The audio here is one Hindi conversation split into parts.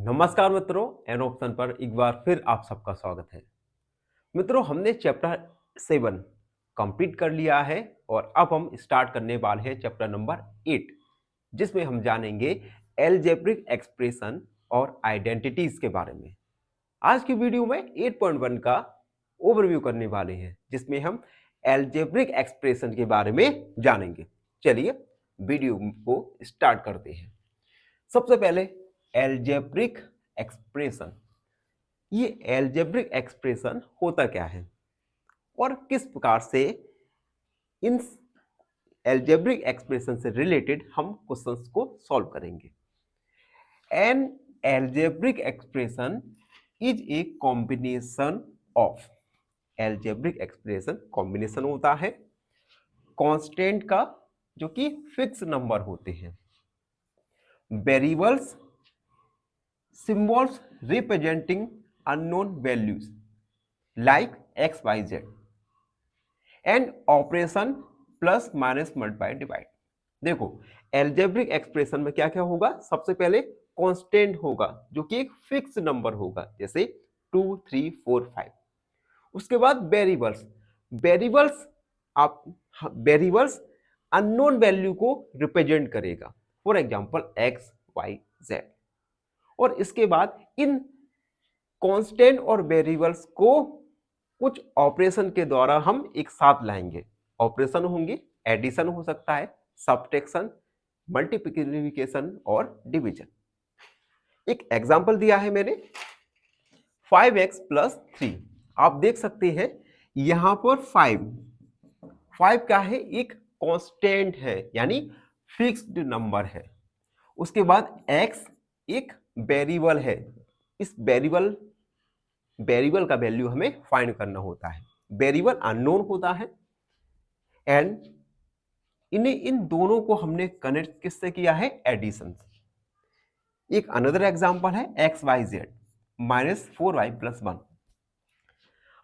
नमस्कार मित्रों, एन ऑप्शन पर एक बार फिर आप सबका स्वागत है। मित्रों, हमने चैप्टर 7 कंप्लीट कर लिया है और अब हम स्टार्ट करने वाले हैं चैप्टर नंबर 8, जिसमें हम जानेंगे अलजेब्रिक एक्सप्रेशन और आइडेंटिटीज के बारे में। आज की वीडियो में 8.1 का ओवरव्यू करने वाले हैं, जिसमें हम अलजेब्रिक एक्सप्रेशन के बारे में जानेंगे। चलिए वीडियो को स्टार्ट करते हैं। सबसे पहले अलजेब्रिक एक्सप्रेशन। ये अलजेब्रिक एक्सप्रेशन होता क्या है और किस प्रकार से इन अलजेब्रिक एक्सप्रेशन से रिलेटेड हम क्वेश्चंस को सॉल्व करेंगे। N algebraic expression is a combination of, algebraic expression combination होता है कांस्टेंट का, जो कि फिक्स नंबर होते हैं, variables, symbols representing unknown values like x, y, z and operation plus minus multiply divide। देखो algebraic एक्सप्रेशन में क्या क्या होगा। सबसे पहले कांस्टेंट होगा जो कि एक फिक्स नंबर होगा, जैसे 2, 3, 4, 5। उसके बाद वेरिएबल्स, वेरिएबल्स अननोन वैल्यू को रिप्रेजेंट करेगा, for example x, y, z। और इसके बाद इन कांस्टेंट और वेरिएबल्स को कुछ ऑपरेशन के द्वारा हम एक साथ लाएंगे। ऑपरेशन होंगे, एडिशन हो सकता है, सब्ट्रैक्शन, मल्टीप्लिकेशन और डिवीजन। एक एग्जांपल दिया है मैंने 5x + 3। आप देख सकते हैं यहां पर 5 क्या है, एक कांस्टेंट है, यानी फिक्स्ड नंबर है। उसके बाद x एक वेरिएबल है। इस वेरिएबल का वैल्यू हमें फाइंड करना होता है। वेरिएबल अननोन होता है एंड इन दोनों को हमने कनेक्ट किससे किया है, एडिशन से। एक अनदर एग्जांपल है x, y, z -4y + 1।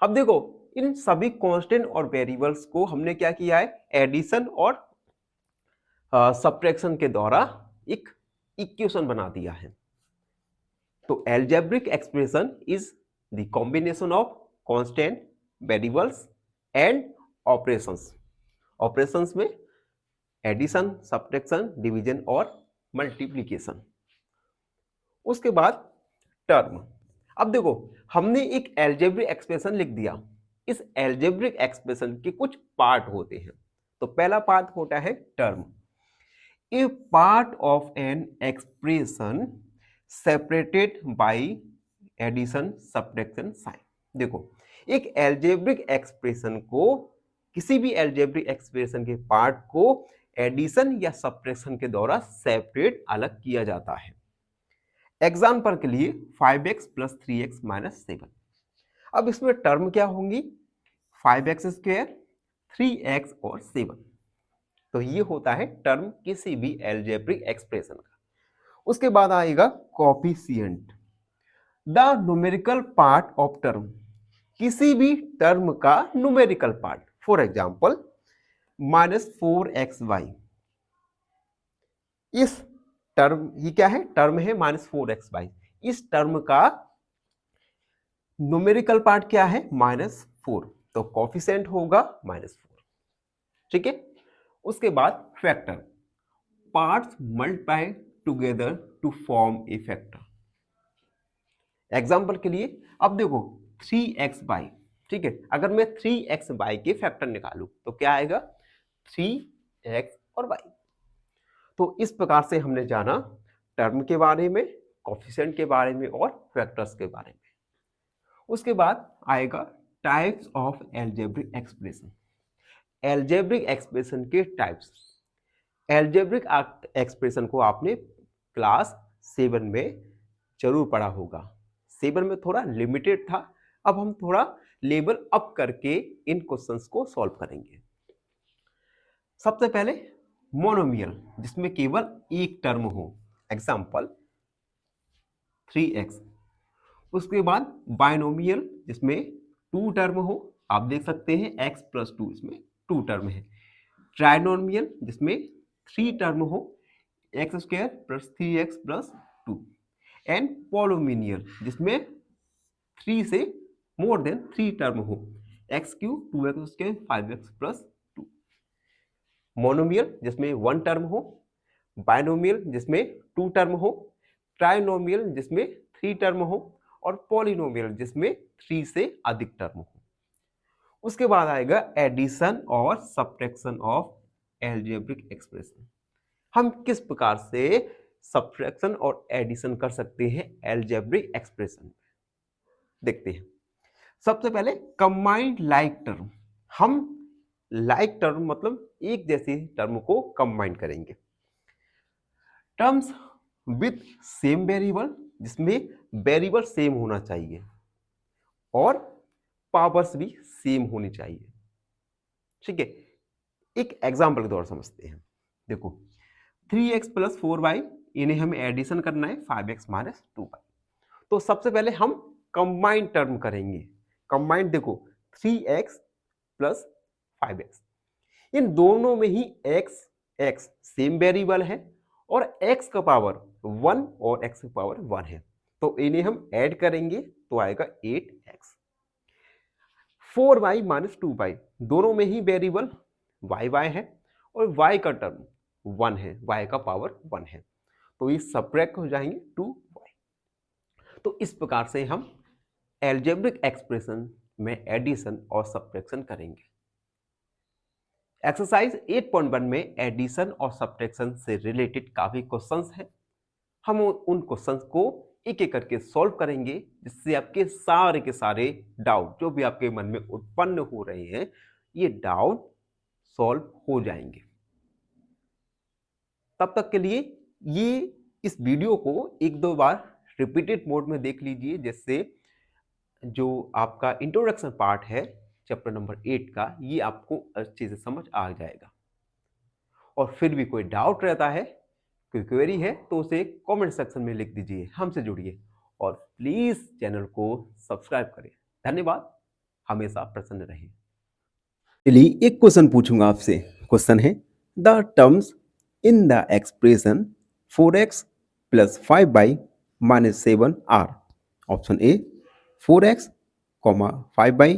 अब देखो इन सभी कांस्टेंट और वेरिएबल्स को हमने क्या किया है, एडिशन और सब्ट्रैक्शन के द्वारा एक इक्वेशन बना दिया है। तो algebraic expression is the combination of constant, variables and operations. Operations में एडिशन, सब्ट्रैक्शन, डिवीजन और मल्टीप्लिकेशन। उसके बाद टर्म। अब देखो हमने एक अलजेब्रिक एक्सप्रेशन लिख दिया। इस अलजेब्रिक एक्सप्रेशन के कुछ पार्ट होते हैं। तो पहला पार्ट होता है term. A part of an expression separated by addition, subtraction sign. देखो एक अलजेब्रिक एक्सप्रेशन को, किसी भी अलजेब्रिक एक्सप्रेशन के पार्ट को एडिशन या सब्ट्रैक्शन के द्वारा सेपरेट, अलग किया जाता है। एग्जांपल के लिए 5x + 3x - 7। अब इसमें टर्म क्या होंगी, 5x², 3x और 7। तो ये होता है टर्म किसी भी अलजेब्रिक एक्सप्रेशन का। उसके बाद आएगा coefficient, the numerical part of term, किसी भी टर्म का numerical part. For example -4xy, इस टर्म, ये क्या है, टर्म है -4xy। इस टर्म का न्यूमेरिकल पार्ट क्या है, -4, तो कोएफिशिएंट होगा -4। ठीक है। उसके बाद factor, parts multiply together to form a factor. Example के लिए अब देखो 3xy, ठीक है, अगर मैं 3xy के फैक्टर निकालूं तो क्या आएगा, 3x और y। तो इस प्रकार से हमने जाना टर्म के बारे में, कोएफिशिएंट के बारे में और फैक्टर्स के बारे में। उसके बाद आएगा types of algebraic expression. Algebraic expression के टाइप्स। अलजेब्रिक एक्सप्रेशन को आपने क्लास 7 में जरूर पढ़ा होगा। 7 में थोड़ा लिमिटेड था, अब हम थोड़ा लेवल अप करके इन क्वेश्चंस को सॉल्व करेंगे। सबसे पहले मोनोमियल, जिसमें केवल एक टर्म हो, एग्जांपल 3x। उसके बाद बाइनोमियल, जिसमें 2 टर्म हो, आप देख सकते हैं x + 2, इसमें 2 टर्म है। ट्राइनोमियल, जिसमें 3 टर्म हो, x² + 3x + 2। एंड पॉलिनोमियल जिसमें 3 से मोर देन 3 टर्म हो, x³ 2x² 5x plus 2। Monomial जिसमें 1 टर्म हो, बाइनोमियल जिसमें 2 टर्म हो, ट्राइनोमियल जिसमें 3 टर्म हो और पॉलिनोमियल जिसमें 3 से अधिक टर्म हो। उसके बाद आएगा एडिशन और सब्ट्रैक्शन ऑफ एल्जेब्रिक एक्सप्रेशन। हम किस प्रकार से सब्ट्रैक्शन और एडिशन कर सकते हैं एल्जेब्रिक एक्सप्रेशन में, देखते हैं। सबसे पहले कंबाइंड लाइक टर्म। हम लाइक टर्म मतलब एक जैसे टर्म को कंबाइन करेंगे। टर्म्स विथ सेम वेरिएबल जिसमें वेरिएबल सेम होना चाहिए और पावर्स भी सेम होनी चाहिए। ठीक है, एक एग्जांपल के द्वारा समझते हैं। देखो 3x प्लस 4y, इन्हें हमें एडिशन करना है 5x माइनस 2y। तो सबसे पहले हम कंबाइंड टर्म करेंगे। कंबाइंड देखो 3x प्लस 5x, इन दोनों में ही x सेम वेरिएबल है और x का पावर 1 और x का पावर 1 है, तो इन्हें हम ऐड करेंगे तो आएगा 8x। 4y माइनस 2y, दोनों में ही वेरिएबल y है और y का टर्म 1 है, y का पावर 1 है, तो ये सब्ट्रैक्ट हो जाएंगे 2y। तो इस प्रकार से हम एल्जेब्रिक एक्सप्रेशन में एडिशन और सब्ट्रैक्शन करेंगे। एक्सरसाइज 8.1 में एडिशन और सब्ट्रैक्शन से रिलेटेड काफी क्वेश्चंस हैं। हम उन क्वेश्चंस को एक एक करके सॉल्व करेंगे, जिससे आपके सारे के सारे डाउट जो भी आपके मन में उत्पन्न हो रहे हैं, ये डाउट सॉल्व हो जाएंगे। तब तक के लिए ये इस वीडियो को 1-2 बार रिपीटेड मोड में देख लीजिए, जिससे जो आपका इंट्रोडक्शन पार्ट है चैप्टर नंबर 8 का, ये आपको अच्छे से समझ आ जाएगा। और फिर भी कोई डाउट रहता है, कोई क्वेरी है, तो उसे कमेंट सेक्शन में लिख दीजिए, हमसे जुड़िए और प्लीज चैनल को सब्सक्राइब करें। धन्यवाद, हमेशा प्रसन्न रहिए। चलिए एक क्वेश्चन पूछूंगा आपसे। क्वेश्चन है the terms in the expression 4x plus 5y minus 7 are. Option A 4x, 5y,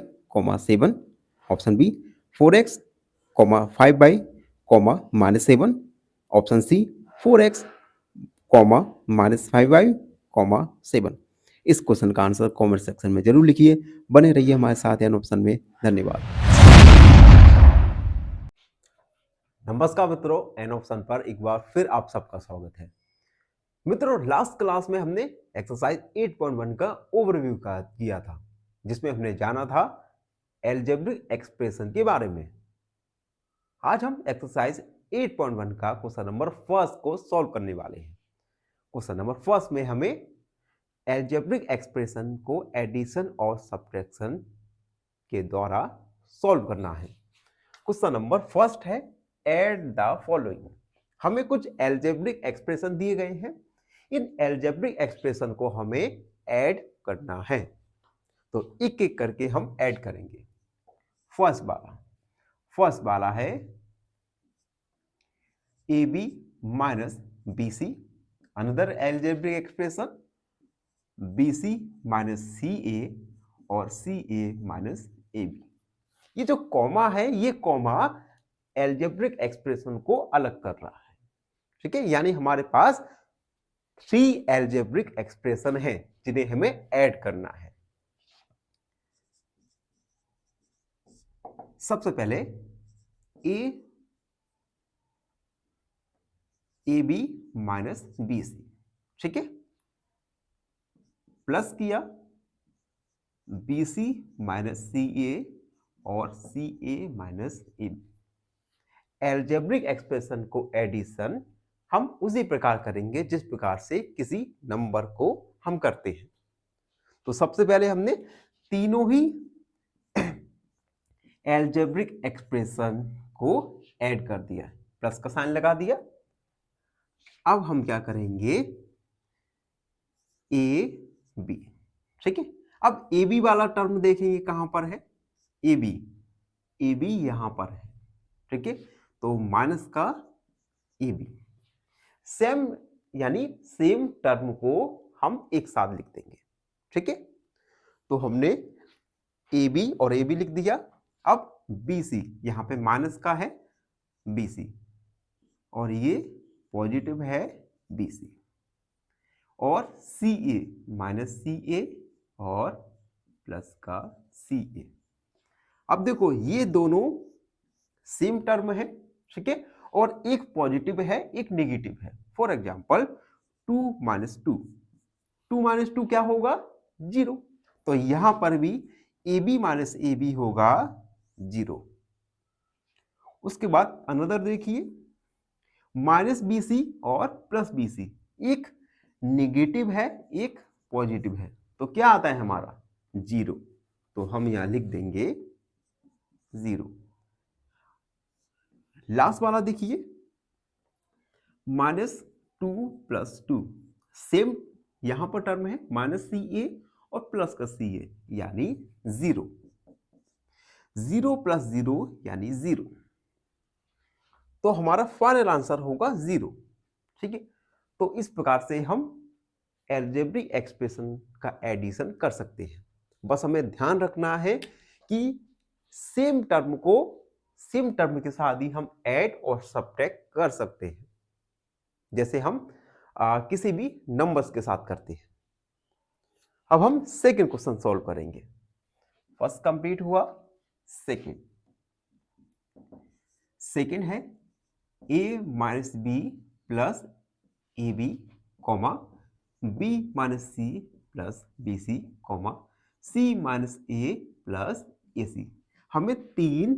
7। Option B 4x, 5y, minus 7। Option C 4x, minus 5y, 7। इस क्वेश्चन का आंसर कमेंट सेक्शन में जरूर लिखिए। बने रहिए हमारे साथ एन ऑप्शन में। धन्यवाद। नमस्कार मित्रों, एन ऑप्शन पर एक बार फिर आप सबका स्वागत है। मित्रों, लास्ट क्लास में हमने एक्सरसाइज 8.1 का ओवरव्यू किया था, जिसमें हमने जाना था एल्जेब्रिक एक्सप्रेशन के बारे में। आज हम एक्सरसाइज 8.1 का क्वेश्चन नंबर फर्स्ट को सॉल्व करने वाले हैं। क्वेश्चन नंबर फर्स्ट में हमें एल्जेब्रिक एक्सप्रेशन को एडिशन और सब्ट्रैक्शन के द्वारा सॉल्व करना है। क्वेश्चन नंबर फर्स्ट है ऐड द फॉलोइंग। हमें कुछ एल्जेब्रिक एक्सप्रेशन दिए गए हैं, इन एल्जेब्रिक एक्सप्रेशन को हमें ऐड करना है, तो एक एक करके हम ऐड करेंगे। फर्स्ट वाला है AB minus BC, another algebraic expression BC minus CA और CA माइनस AB। ये जो कॉमा है, ये कॉमा एल्जेब्रिक एक्सप्रेशन को अलग कर रहा है। ठीक है, यानी हमारे पास 3 एल्जेब्रिक एक्सप्रेशन है जिन्हें हमें ऐड करना है। सबसे पहले AB माइनस BC, ठीक है, प्लस किया BC माइनस CA और CA minus AB। Algebraic expression को एडिशन हम उसी प्रकार करेंगे जिस प्रकार से किसी नंबर को हम करते हैं। तो सबसे पहले हमने तीनों ही एल्जेब्रिक एक्सप्रेशन को ऐड कर दिया, प्लस का साइन लगा दिया। अब हम क्या करेंगे, AB, ठीक है। अब AB वाला टर्म देखेंगे कहां पर है, AB यहां पर है, ठीक है, तो माइनस का AB। सेम यानी सेम टर्म को हम एक साथ लिख देंगे। ठीक है, तो हमने ए बी और ए बी लिख दिया। अब बी सी, यहाँ पे माइनस का है बी सी और ये पॉजिटिव है बी सी, और सी ए माइनस सी ए और प्लस का सी ए। अब देखो ये दोनों सेम टर्म है, ठीक है, और एक पॉजिटिव है एक नेगेटिव है। फॉर एग्जाम्पल 2 माइनस 2, 2 माइनस 2 क्या होगा? 0। तो यहां पर भी A B minus A B होगा 0। उसके बाद अनदर देखिए, माइनस बी सी और प्लस बी सी, एक नेगेटिव है एक पॉजिटिव है, तो क्या आता है हमारा? 0। तो हम यहां लिख देंगे 0। लास्ट वाला देखिए, माइनस 2 प्लस 2, सेम यहां पर टर्म है माइनस सी ए और प्लस का सी ए, यानी 0। 0 प्लस 0 यानी 0, तो हमारा फाइनल आंसर होगा 0। ठीक है, तो इस प्रकार से हम अलजेब्रिक एक्सप्रेशन का एडिशन कर सकते हैं। बस हमें ध्यान रखना है कि सेम टर्म को सेम टर्म के साथ ही हम ऐड और सब्ट्रैक्ट कर सकते हैं, जैसे हम किसी भी नंबर्स के साथ करते हैं। अब हम सेकंड क्वेश्चन सॉल्व करेंगे। फर्स्ट कंप्लीट हुआ, सेकंड है a minus b plus a b comma b minus c plus b c comma c minus a plus a c. हमें 3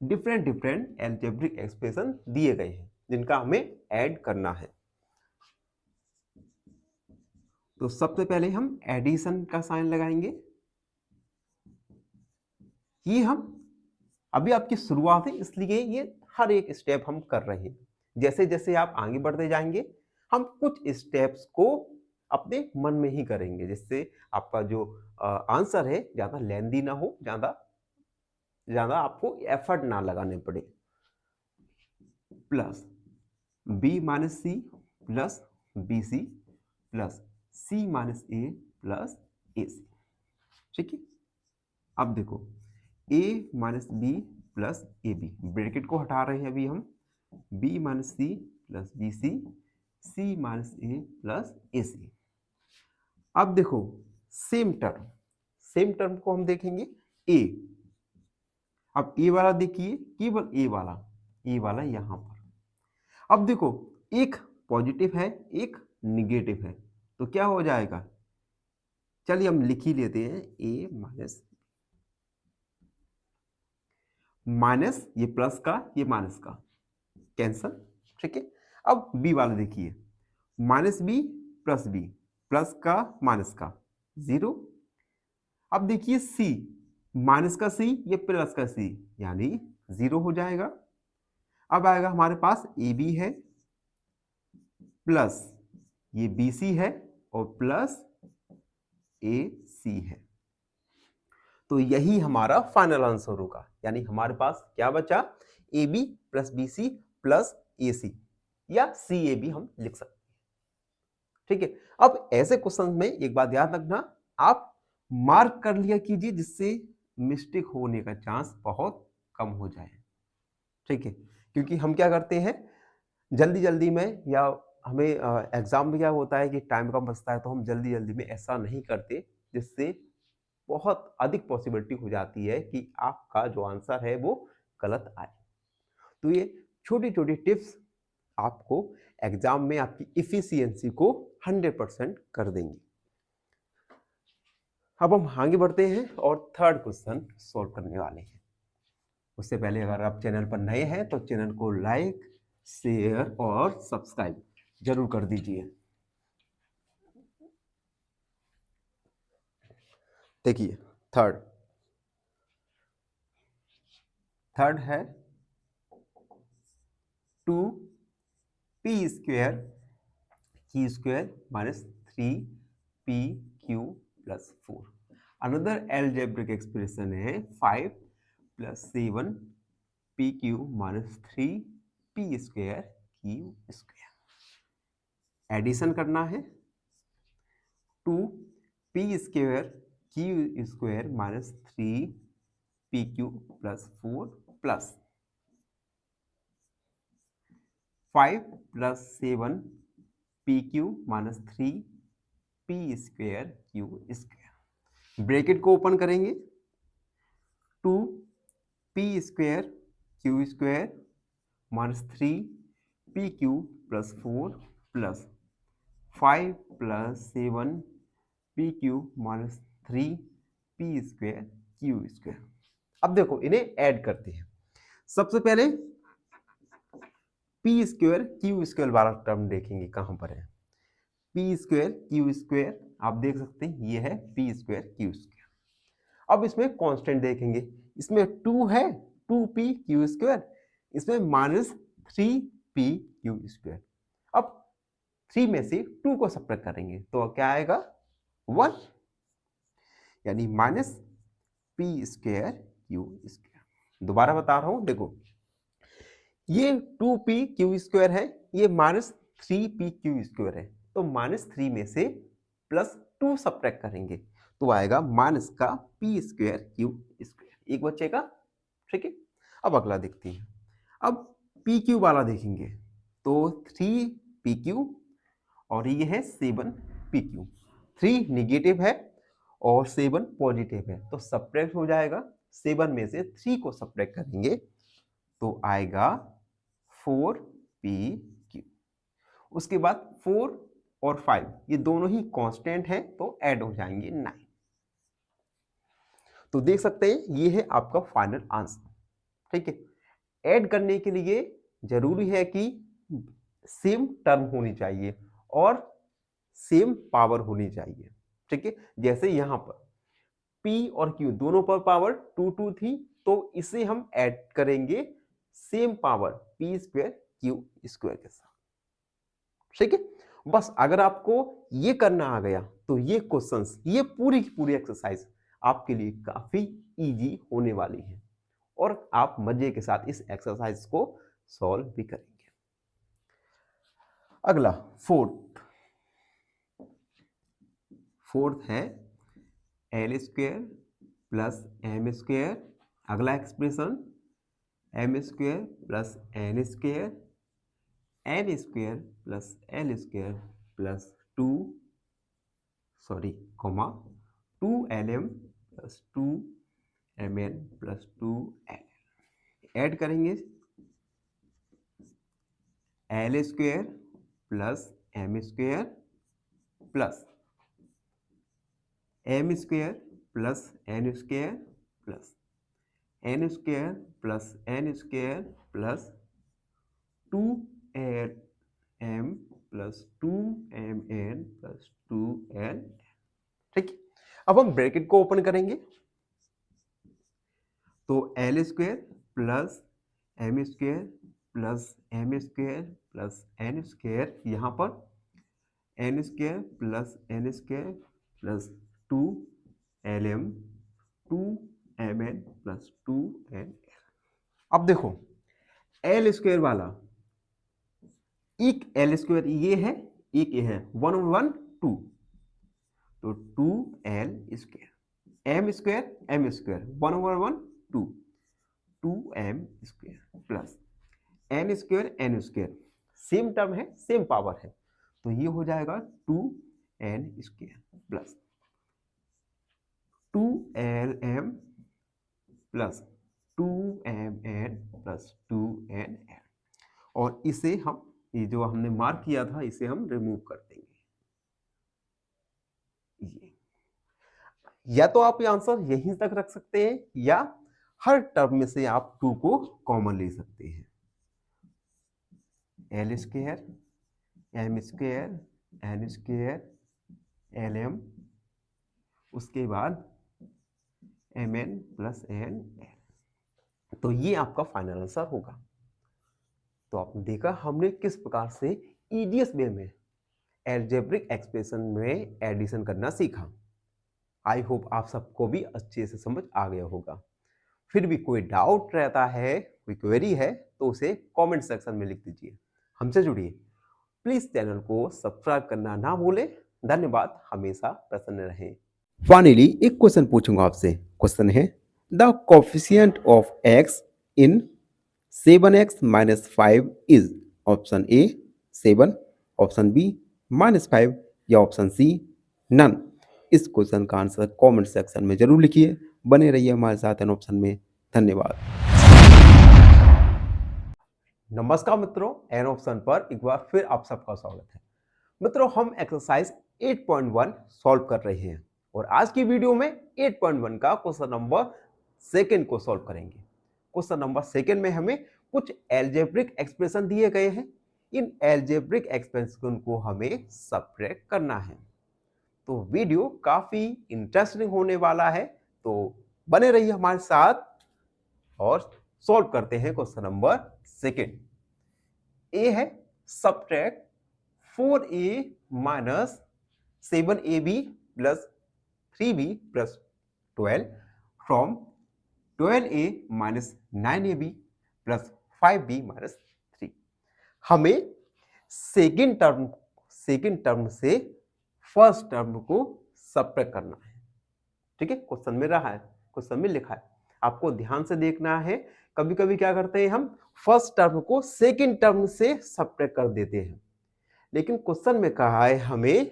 डिफरेंट अलजेब्रिक एक्सप्रेशन दिए गए हैं जिनका हमें ऐड करना है। तो सबसे पहले हम एडिशन का साइन लगाएंगे। ये हम अभी आपकी शुरुआत है, इसलिए ये हर एक स्टेप हम कर रहे हैं। जैसे जैसे आप आगे बढ़ते जाएंगे हम कुछ स्टेप्स को अपने मन में ही करेंगे, जिससे आपका जो आंसर है ज्यादा लेंदी ना हो, ज्यादा आपको एफर्ट ना लगाने पड़े। Plus b minus c plus b c plus c minus a plus a c. ठीक है, अब देखो a minus b plus a b, bracket को हटा रहे हैं अभी हम, b minus c plus b c, c minus a plus a c. अब देखो सेम टर्म को हम देखेंगे a। अब a वाला देखिए, केवल a वाला यहां पर। अब देखो एक पॉजिटिव है एक निगेटिव है, तो क्या हो जाएगा? चलिए हम लिख ही लेते हैं, a माइनस ये प्लस का ये माइनस का कैंसल। ठीक है, अब b वाला देखिए, माइनस बी प्लस का माइनस का 0। अब देखिए c, माइनस का c ये प्लस का c, यानी 0 हो जाएगा। अब आएगा हमारे पास ए बी है प्लस ये बी सी है और प्लस ए सी है, तो यही हमारा फाइनल आंसर होगा। यानी हमारे पास क्या बचा? A b plus b c plus a c, या सी ए बी हम लिख सकते हैं। ठीक है, अब ऐसे क्वेश्चन में एक बात याद रखना, आप मार्क कर लिया कीजिए जिससे मिस्टेक होने का चांस बहुत कम हो जाए। ठीक है, क्योंकि हम क्या करते हैं जल्दी में, या हमें एग्जाम में क्या होता है कि टाइम कम बचता है, तो हम जल्दी में ऐसा नहीं करते, जिससे बहुत अधिक पॉसिबिलिटी हो जाती है कि आपका जो आंसर है वो गलत आए। तो ये छोटी टिप्स आपको एग्जाम में आपकी इफिशियंसी को 100% कर देंगी। अब हम आगे बढ़ते हैं और थर्ड क्वेश्चन सॉल्व करने वाले हैं। उससे पहले अगर आप चैनल पर नए हैं तो चैनल को लाइक, शेयर और सब्सक्राइब जरूर कर दीजिए। देखिए थर्ड है 2p square q square minus 3pq plus 4। Another algebraic expression है 5 plus 7pq minus 3p square q square. Addition करना है। 2p² q² minus 3pq plus 4 plus 5 plus 7pq minus 3p² q²। Bracket को ओपन करेंगे, 2p² q² minus 3pq plus 4 plus 5 plus 7pq minus 3p² q²। अब देखो इन्हें ऐड करते हैं। सबसे पहले p² q² वाला टर्म देखेंगे कहां पर है। p² q² आप देख सकते हैं ये है p² q²। अब इसमें कांस्टेंट देखेंगे, इसमें 2 है 2p q², इसमें माइनस 3p q²। अब 3 में से 2 को सब्ट्रैक्ट करेंगे तो क्या आएगा 1, यानी माइनस p² q²। दोबारा बता रहा हूं, देखो ये 2p q² है, ये माइनस 3p q² है, तो माइनस 3 में से प्लस 2 सब्ट्रैक्ट करेंगे तो आएगा माइनस का p² q², एक बचेगा। ठीक है, अब अगला देखते हैं। अब pq वाला देखेंगे तो 3pq और ये है 7pq। 3 निगेटिव है और 7 पॉजिटिव है, तो सब्ट्रैक्ट हो जाएगा। 7 में से 3 को सब्ट्रैक्ट करेंगे तो आएगा 4pq। उसके बाद 4 और 5 ये दोनों ही कांस्टेंट हैं तो ऐड हो जाएंगे 9। तो देख सकते हैं ये है आपका फाइनल आंसर। ठीक है, ऐड करने के लिए जरूरी है कि सेम टर्म होनी चाहिए और सेम पावर होनी चाहिए। ठीक है, जैसे यहां पर p और q दोनों पर पावर 2 थी, तो इसे हम ऐड करेंगे सेम पावर p² q² के साथ। ठीक है, बस अगर आपको ये करना आ गया तो ये क्वेश्चंस, ये पूरी की पूरी एक्सरसाइज आपके लिए काफी इजी होने वाली है और आप मजे के साथ इस एक्सरसाइज को सॉल्व भी करेंगे। अगला फोर्थ है l² प्लस m²। अगला expression m² plus n² plus l² plus 2lm plus 2mn plus 2l। Add करेंगे l² plus m² plus m² plus n² plus n² plus n² plus 2m plus 2mn plus 2l। ठीक है, अब हम ब्रैकेट को ओपन करेंगे तो l² plus m² plus m² plus n², यहां पर n² plus n² plus 2lm 2mn plus 2n। अब देखो l² वाला, एक l² ये है, एक ये है, 1 और 1 2, तो 2l²। m² m², 1 over 1 2, 2m² plus n² n², same term है, सेम पावर है, तो ये हो जाएगा 2n² plus 2lm plus 2mn plus 2nl। और इसे हम, ये जो हमने मार्क किया था, इसे हम रिमूव कर देंगे। ये या तो आप ये आंसर यहीं तक रख सकते हैं या हर टर्म में से आप 2 को कॉमन ले सकते हैं। l² m² n² lm, उसके बाद mn प्लस n। तो ये आपका फाइनल आंसर होगा। तो आपने देखा हमने किस प्रकार से ईजीएस वे में अलजेब्रिक एक्सप्रेशन में एडिशन करना सीखा। आई होप आप सबको भी अच्छे से समझ आ गया होगा। फिर भी कोई डाउट रहता है, कोई क्वेरी है, तो उसे कमेंट सेक्शन में लिख दीजिए। हमसे जुड़िए। प्लीज चैनल को सब्सक्राइब करना ना भूलें, धन्यवाद, हमेशा प्रसन्न रहें। फाइनली एक क्वेश्चन पूछूंगा आपसे। क्वेश्चन है the coefficient of x in 7x minus 5 is option A 7, option B -5 या ऑप्शन सी नन। इस क्वेश्चन का आंसर कमेंट सेक्शन में जरूर लिखिए। बने रहिए हमारे साथ एन ऑप्शन में। धन्यवाद। नमस्कार मित्रों, एन ऑप्शन पर एक बार फिर आप सबका स्वागत है। मित्रों, हम एक्सरसाइज 8.1 सॉल्व कर रहे हैं और आज की वीडियो में 8.1 का क्वेश्चन नंबर 2 को सॉल्व करेंगे। क्वेश्चन नंबर 2 में हमें कुछ एल्जेब्रिक एक्सप्रेशन दिए गए हैं। इन एल्जेब्रिक एक्सप्रेशन को हमें सब्ट्रैक्ट करना है। तो वीडियो काफी इंटरेस्टिंग होने वाला है, तो बने रहिए हमारे साथ और सॉल्व करते हैं क्वेश्चन नंबर 2। ए है subtract 4a minus 7ab plus 3b plus 12 from 12a minus 9ab plus 5b minus 3। हमें सेकेंड टर्म से फर्स्ट टर्म को सब्ट्रैक्ट करना है। ठीक है, क्वेश्चन में रहा है, क्वेश्चन में लिखा है, आपको ध्यान से देखना है। कभी कभी क्या करते हैं हम, फर्स्ट टर्म को सेकेंड टर्म से सब्ट्रैक्ट कर देते हैं, लेकिन क्वेश्चन में कहा है हमें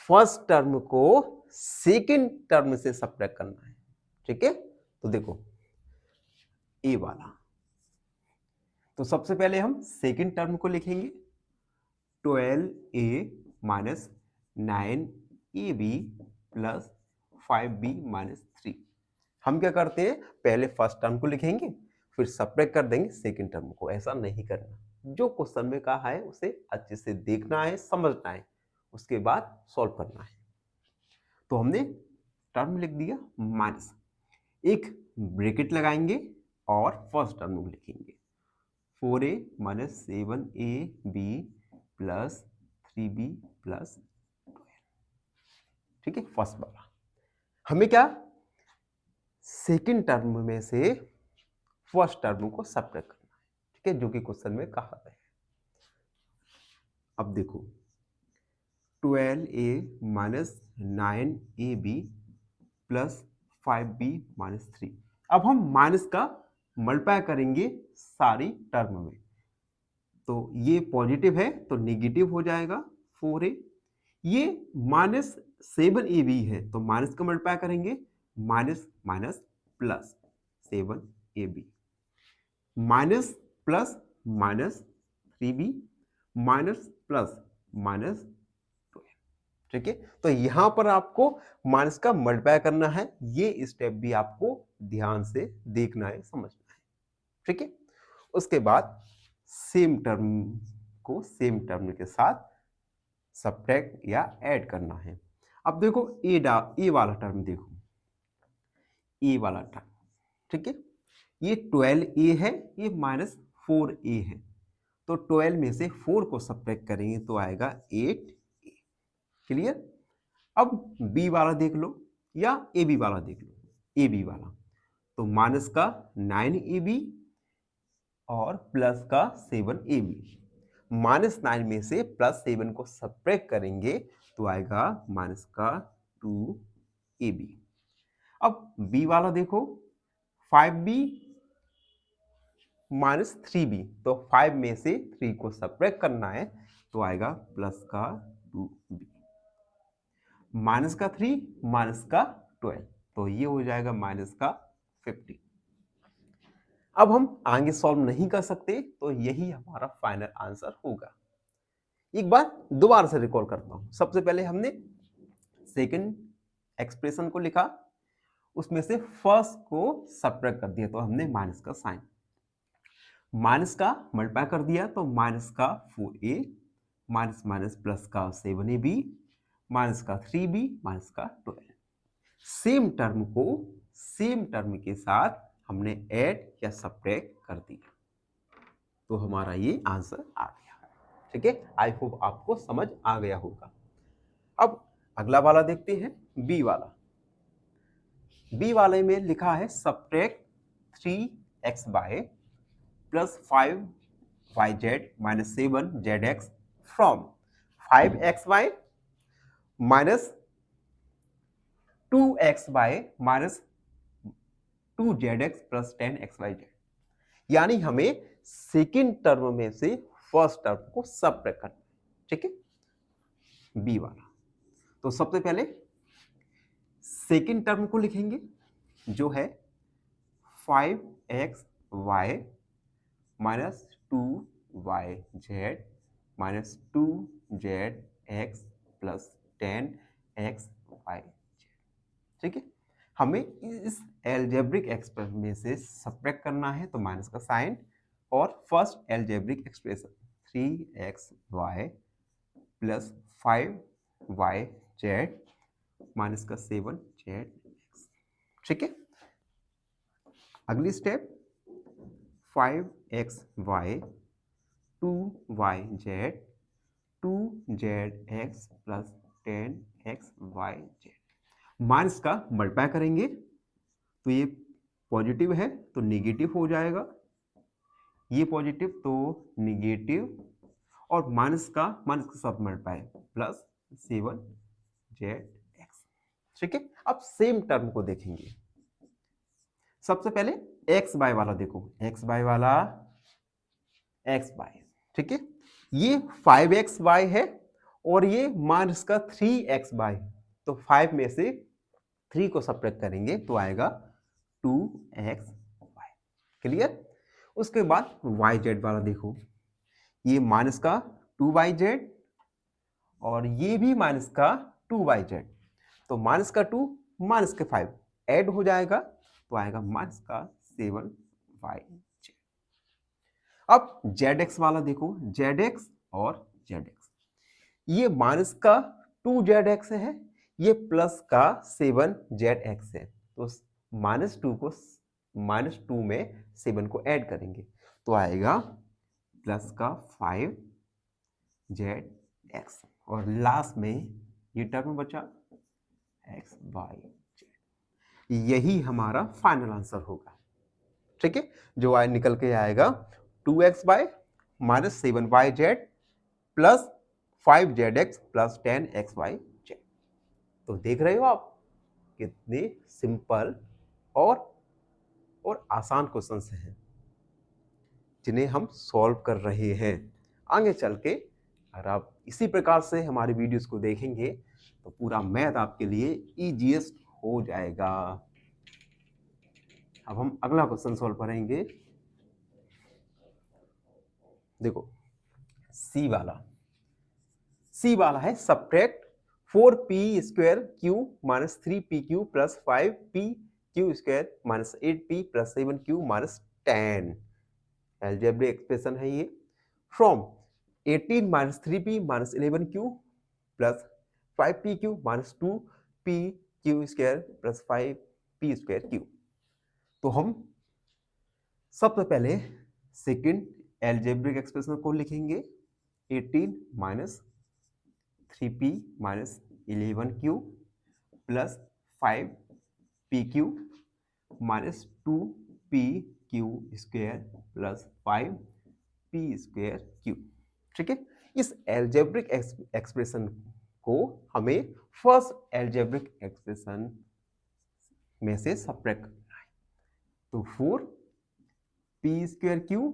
फर्स्ट टर्म को सेकेंड टर्म से सब्ट्रैक्ट करना है। ठीक है, तो देखो ए वाला, तो सबसे पहले हम सेकेंड टर्म को लिखेंगे 12a minus 9ab plus 5b minus 3। हम क्या करते हैं, पहले फर्स्ट टर्म को लिखेंगे फिर सब्ट्रैक्ट कर देंगे सेकेंड टर्म को। ऐसा नहीं करना, जो क्वेश्चन में कहा है उसे अच्छे से देखना है, समझना है, उसके बाद सॉल्व करना है। तो हमने टर्म लिख दिया माइनस, एक ब्रैकेट लगाएंगे और फर्स्ट टर्म को लिखेंगे 4a minus 7ab plus 3b plus 12। ठीक है, फर्स्ट वाला। हमें क्या, सेकेंड टर्म में से फर्स्ट टर्म को सब्ट्रैक्ट करना है। ठीक है, जो कि क्वेश्चन में कहा है। अब देखो 12a minus 9ab plus 5b minus 3। अब हम माइनस का मल्टीप्लाई करेंगे सारी टर्म में, तो ये पॉजिटिव है तो नेगेटिव हो जाएगा 4a। ये माइनस 7ab है तो माइनस का मल्टीप्लाई करेंगे, minus minus plus 7ab, minus plus minus 3b minus plus minus 12। ठीक है, तो यहां पर आपको माइनस का मल्टीप्लाई करना है। ये स्टेप भी आपको ध्यान से देखना है, समझना है। ठीक है, उसके बाद सेम टर्म को सेम टर्म के साथ सब्ट्रैक्ट या ऐड करना है। अब देखो ए वाला टर्म, देखो ए वाला टर्म। ठीक है, ये 12a है, ये माइनस 4a है, तो 12 में से 4 को सब्ट्रैक्ट करेंगे तो आएगा 8a। क्लियर। अब b वाला देख लो या ab वाला देख लो। ab वाला तो माइनस का 9ab और प्लस का 7ab। माइनस 9 में से प्लस 7 को सब्ट्रैक्ट करेंगे तो आएगा माइनस का 2ab। अब b वाला देखो 5b माइनस 3b, तो 5 में से 3 को सब्ट्रैक्ट करना है तो आएगा प्लस का 2b, माइनस का 3 माइनस का 12, तो ये हो जाएगा माइनस का 50। अब हम आगे सॉल्व नहीं कर सकते, तो यही हमारा फाइनल आंसर होगा। एक बार दोबारा से रिकॉल करता हूं। सबसे पहले हमने सेकंड एक्सप्रेशन को लिखा, उसमें से फर्स्ट को सब्ट्रैक्ट कर दिया तो हमने माइनस का साइन, माइनस का मल्टीप्लाई कर दिया तो माइनस का 4a माइनस माइनस प्लस का 7ab माइनस का 3b माइनस का 12। सेम टर्म को सेम टर्म के साथ हमने ऐड या सब्ट्रैक्ट कर दिया, तो हमारा ये आंसर आ गया। ठीक है, आई होप आपको समझ आ गया होगा। अब अगला वाला देखते हैं, बी वाला। बी वाले में लिखा है subtract 3xy plus 5yz minus 7zx from 5xy minus 2x/- 2zx plus 10xyz। यानी हमें सेकेंड टर्म में से फर्स्ट टर्म को सबट्रैक्ट करना है, ठीक है, बी वाला। तो सबसे पहले सेकेंड टर्म को लिखेंगे जो है 5xy minus 2yz minus 2zx plus 10xyz, ठीक है। हमें इस एल्जेब्रिक एक्सप्रेशन में से सबट्रैक्ट करना है, तो माइनस का साइन, और first algebraic expression 3xy plus 5yz minus का 7zx, ठीक है। अगली step 5xy 2yz 2zx plus 10xyz। Minus का मल्टीप्लाई करेंगे तो ये पॉजिटिव है तो निगेटिव हो जाएगा, ये पॉजिटिव तो निगेटिव, और माइनस का साथ मल्टीप्लाई प्लस 7zx, ठीक है। अब सेम टर्म को देखेंगे। सबसे पहले एक्स बाय वाला देखो, एक्स बाय वाला एक्स बाय, ठीक है। ये 5xy है और ये माइनस का 3xy, तो 5 में से 3 को सब्ट्रैक्ट करेंगे तो आएगा 2xy, क्लियर। उसके बाद yz वाला देखो, ये माइनस का 2yz और ये भी माइनस का 2yz, तो माइनस का 2 माइनस के 5 ऐड हो जाएगा तो आएगा माइनस का 7yz। अब zx वाला देखो, zx और zx, ये माइनस का 2zx है, ये प्लस का 7zx है, तो -2 में 7 को ऐड करेंगे तो आएगा प्लस का 5zx, और लास्ट में ये टर्म बचा xyz। यही हमारा फाइनल आंसर होगा, ठीक है। जो निकल के आएगा 2xy minus 7yz plus 5zx plus 10xyz। तो देख रहे हो आप कितने सिंपल और आसान क्वेश्चंस हैं जिन्हें हम सॉल्व कर रहे हैं। आगे चल के अगर आप इसी प्रकार से हमारी वीडियोस को देखेंगे तो पूरा मैथ आपके लिए इजीएस्ट हो जाएगा। अब हम अगला क्वेश्चन सॉल्व करेंगे। देखो सी वाला है subtract 4p square Q minus 3pq plus 5pq square minus 8p plus 7q minus 10। Algebraic expression है ये। From 18 minus 3p minus 11q plus 5pq minus 2pq square plus 5p square q। तो हम सबसे पहले सेकंड एल्जेब्रिक एक्सप्रेशन को लिखेंगे 18 minus 3p minus 11q plus 5pq minus 2pq square plus 5p square q, ठीक है। इस एल्जेब्रिक एक्सप्रेशन को हमें फर्स्ट एल्जेब्रिक एक्सप्रेशन में से सब्ट्रैक्ट करना है, तो 4p square q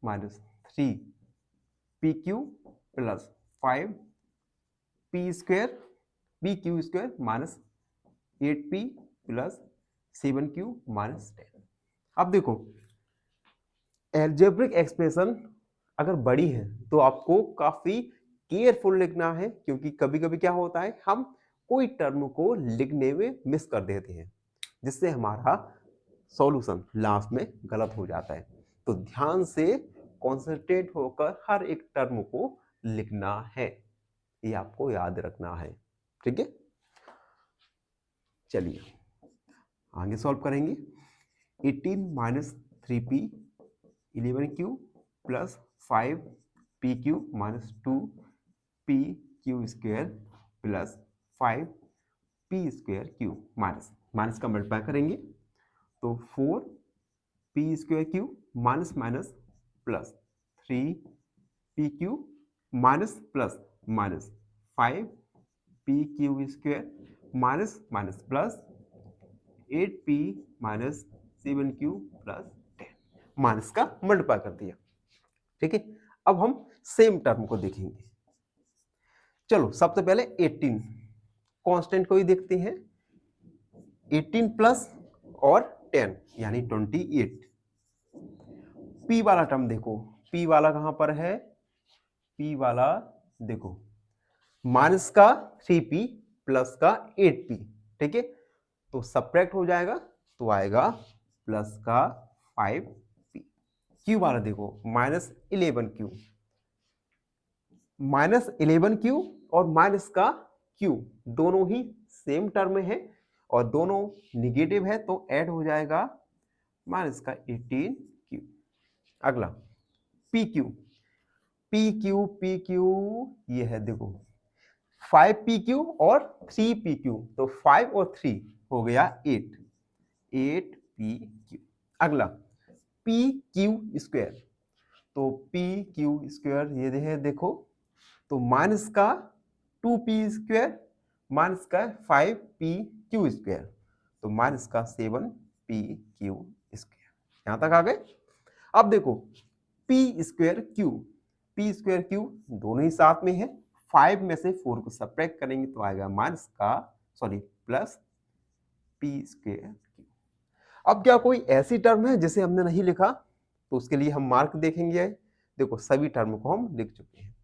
minus 3pq plus 5p square pq square minus 8p plus 7q minus 10। अब देखो एल्जेब्रिक एक्सप्रेशन अगर बड़ी है तो आपको काफी केयरफुल लिखना है, क्योंकि कभी कभी क्या होता है हम कोई टर्म को लिखने में मिस कर देते हैं जिससे हमारा सॉल्यूशन लास्ट में गलत हो जाता है। तो ध्यान से कॉन्सेंट्रेट होकर हर एक टर्म को लिखना है, ये आपको याद रखना है, ठीक है। चलिए आगे सॉल्व करेंगे। 18 minus 3p 11q plus 5pq minus 2pq square plus 5p square q minus का मल्टीप्लाई करेंगे तो 4p square q minus minus plus 3pq minus plus minus 5 P Q square minus minus plus 8p minus 7q plus 10 minus का मल्टीप्लाई कर दिया। ठीक है, अब हम सेम टर्म को देखेंगे। चलो सबसे पहले 18 कांस्टेंट को ही देखते हैं। 18 प्लस और 10 यानी 28। p वाला टर्म देखो, p वाला कहां पर है, p वाला देखो माइनस का 3p प्लस का 8p। ठीक है, तो सब्ट्रैक्ट हो जाएगा तो आएगा प्लस का 5p। q वाला देखो माइनस 11q, माइनस 11q और माइनस का q दोनों ही सेम टर्म में है और दोनों निगेटिव है तो ऐड हो जाएगा माइनस का 18q। अगला pq, pq pq ये है देखो 5pq और 3pq, तो 5 और 3 हो गया 8pq। अगला pq स्क्वायर, तो pq स्क्वायर ये है देखो, तो माइनस का 2p स्क्वायर माइनस का 5pq स्क्वायर, तो माइनस का 7pq स्क्वायर। यहां तक आ गए। अब देखो p स्क्वायर q दोनों ही साथ में है, 5 में से 4 को सब्ट्रैक्ट करेंगे तो आएगा माइनस का प्लस p स्क्वायर q। अब क्या कोई ऐसी टर्म है जिसे हमने नहीं लिखा, तो उसके लिए हम मार्क देखेंगे। देखो सभी टर्म को हम लिख चुके हैं,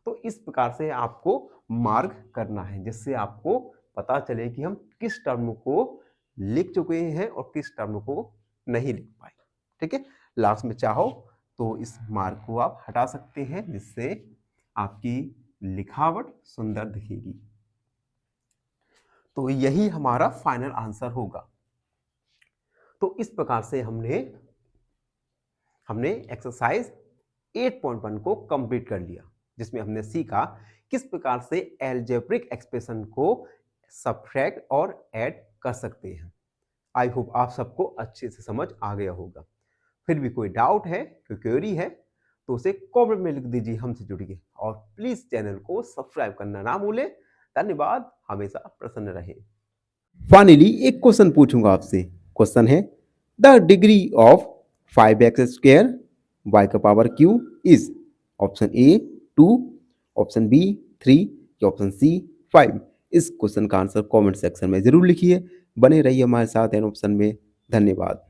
तो इस प्रकार से आपको मार्क करना है जिससे आपको पता चले कि हम किस टर्म को लिख चुके हैं और किस टर्म को नहीं लिख पाए। ठीक है, लास्ट में चाहो तो इस मार्क को आप हटा सकते हैं जिससे आपकी लिखावट सुंदर दिखेगी। तो यही हमारा फाइनल आंसर होगा। तो इस प्रकार से हमने एक्सरसाइज 8.1 को कंप्लीट कर लिया, जिसमें हमने सीखा किस प्रकार से एल्जेब्रिक एक्सप्रेशन को सब्ट्रैक्ट और ऐड कर सकते हैं। आई होप आप सबको अच्छे से समझ आ गया होगा। फिर भी कोई डाउट है, कोई क्वेरी है तो उसे कमेंट में लिख दीजिए, हमसे जुड़िए और प्लीज चैनल को सब्सक्राइब करना ना भूलें। धन्यवाद, हमेशा प्रसन्न रहें। फाइनली एक क्वेश्चन पूछूंगा आपसे। क्वेश्चन है the degree of 5x square y का power q is option A 2, option B 3 या ऑप्शन सी 5। इस क्वेश्चन का आंसर कमेंट सेक्शन में जरूर लिखिए। बने रहिए हमारे साथ एन ऑप्शन में। धन्यवाद।